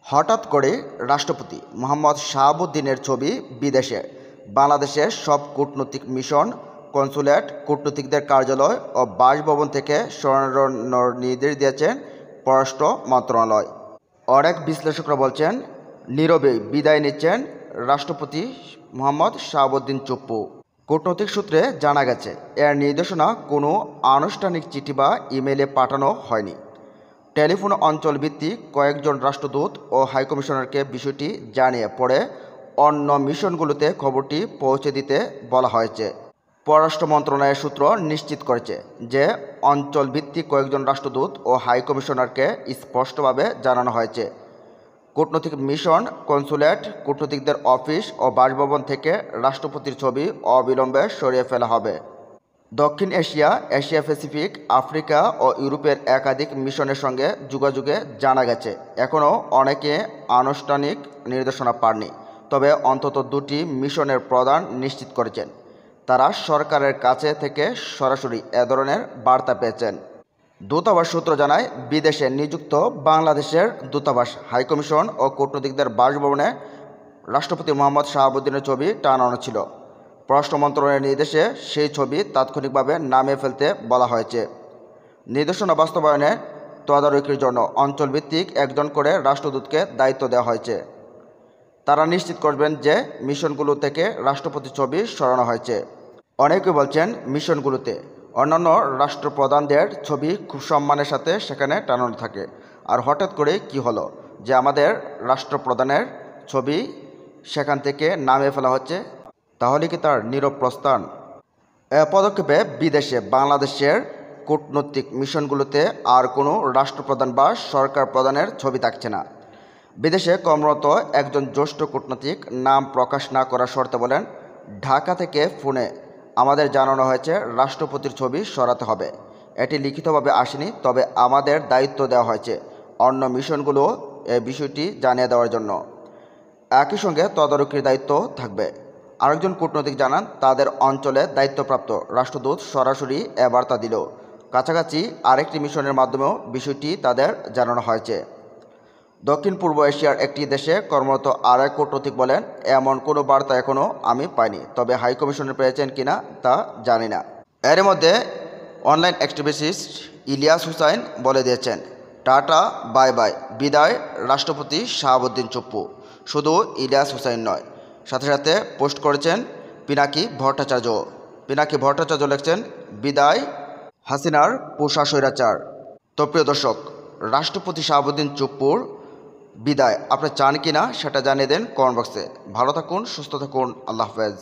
হঠাৎ করে রাষ্ট্রপতি মোহাম্মদ শাহাবুদ্দিনের ছবি বিদেশে। বাংলাদেশের সব কূটনৈতিক মিশন, কনসুলেট, কূটনীতিকদের কার্যালয় ও বাসভবন থেকে সরানোর নির্দেশ দিয়েছেন পররাষ্ট্র মন্ত্রণালয়। অনেক বিশ্লেষকরা বলছেন, নীরবে বিদায় নিচ্ছেন রাষ্ট্রপতি মোহাম্মদ শাহাবুদ্দিন চুপ্পু। কূটনৈতিক সূত্রে জানা গেছে, এর নির্দেশনা কোনো আনুষ্ঠানিক চিঠি বা ইমেইলে পাঠানো হয়নি। টেলিফোন অঞ্চলভিত্তিক কয়েকজন রাষ্ট্রদূত ও হাইকমিশনারকে বিষয়টি জানিয়ে পরে অন্য মিশনগুলোতে খবরটি পৌঁছে দিতে বলা হয়েছে। পররাষ্ট্র মন্ত্রণালয়ের সূত্র নিশ্চিত করেছে যে অঞ্চলভিত্তিক কয়েকজন রাষ্ট্রদূত ও হাইকমিশনারকে স্পষ্টভাবে জানানো হয়েছে, কূটনৈতিক মিশন, কনসুলেট, কূটনীতিকদের অফিস ও বাসভবন থেকে রাষ্ট্রপতির ছবি অবিলম্বে সরিয়ে ফেলা হবে। দক্ষিণ এশিয়া, এশিয়া প্যাসিফিক, আফ্রিকা ও ইউরোপের একাধিক মিশনের সঙ্গে যোগাযোগে জানা গেছে, এখনও অনেকে আনুষ্ঠানিক নির্দেশনা পাননি। তবে অন্তত দুটি মিশনের প্রধান নিশ্চিত করেছেন, তারা সরকারের কাছে থেকে সরাসরি এ ধরনের বার্তা পেয়েছেন। দূতাবাস সূত্র জানায়, বিদেশে নিযুক্ত বাংলাদেশের দূতাবাস, হাইকমিশন ও কূটনীতিকদের বাসভবনে রাষ্ট্রপতি মোহাম্মদ শাহাবুদ্দিনের ছবি টানানো ছিল। পররাষ্ট্র মন্ত্রণালয়ের নির্দেশে সেই ছবি তাৎক্ষণিকভাবে নামিয়ে ফেলতে বলা হয়েছে। নির্দেশনা বাস্তবায়নে তদারকির জন্য অঞ্চলভিত্তিক একজন করে রাষ্ট্রদূতকে দায়িত্ব দেওয়া হয়েছে। তারা নিশ্চিত করবেন যে মিশনগুলো থেকে রাষ্ট্রপতির ছবি সরানো হয়েছে। অনেকে বলছেন, মিশনগুলোতে অন্যান্য রাষ্ট্রপ্রধানদের ছবি খুব সম্মানের সাথে সেখানে টানানো থাকে, আর হঠাৎ করে কি হলো যে আমাদের রাষ্ট্রপ্রধানের ছবি সেখান থেকে নামিয়ে ফেলা হচ্ছে? তাহলে কি তার নীরব প্রস্থান? এ পদক্ষেপে বিদেশে বাংলাদেশের কূটনৈতিক মিশনগুলোতে আর কোনো রাষ্ট্রপ্রধান বা সরকার প্রধানের ছবি থাকছে না। বিদেশে কর্মরত একজন জ্যেষ্ঠ কূটনীতিক নাম প্রকাশ না করার শর্তে বলেন, ঢাকা থেকে ফোনে আমাদের জানানো হয়েছে রাষ্ট্রপতির ছবি সরাতে হবে। এটি লিখিতভাবে আসেনি, তবে আমাদের দায়িত্ব দেওয়া হয়েছে অন্য মিশনগুলো এই বিষয়টি জানিয়ে দেওয়ার জন্য। একই সঙ্গে তদারকির দায়িত্ব থাকবে। আরেকজন কূটনৈতিক জানান, তাদের অঞ্চলে দায়িত্বপ্রাপ্ত রাষ্ট্রদূত সরাসরি এ বার্তা দিল। কাছাকাছি আরেকটি মিশনের মাধ্যমেও বিষয়টি তাদের জানানো হয়েছে। দক্ষিণ পূর্ব এশিয়ার একটি দেশে কর্মরত আরেক কূটনৈতিক বলেন, এমন কোনো বার্তা এখনও আমি পাইনি, তবে হাইকমিশনে পেয়েছেন কিনা তা জানি না। এর মধ্যে অনলাইন অ্যাক্টিভিস্ট ইলিয়াস হুসাইন বলে দিয়েছেন, টাটা বাই বাই, বিদায় রাষ্ট্রপতি শাহাবুদ্দিন চুপ্পু। শুধু ইলিয়াস হুসাইন নয়, সাথে সাথে পোস্ট করেছেন পিনাকি ভট্টাচার্য। পিনাকি ভট্টাচার্য লিখছেন, বিদায় হাসিনার পোষা স্বৈরাচার। তো প্রিয় দর্শক, রাষ্ট্রপতি শাহাবুদ্দিন চুপ্পুর বিদায় আপনি চান কিনা সেটা জানিয়ে দেন কমেন্ট বক্সে। ভালো থাকুন, সুস্থ থাকুন, আল্লাহ হাফেজ।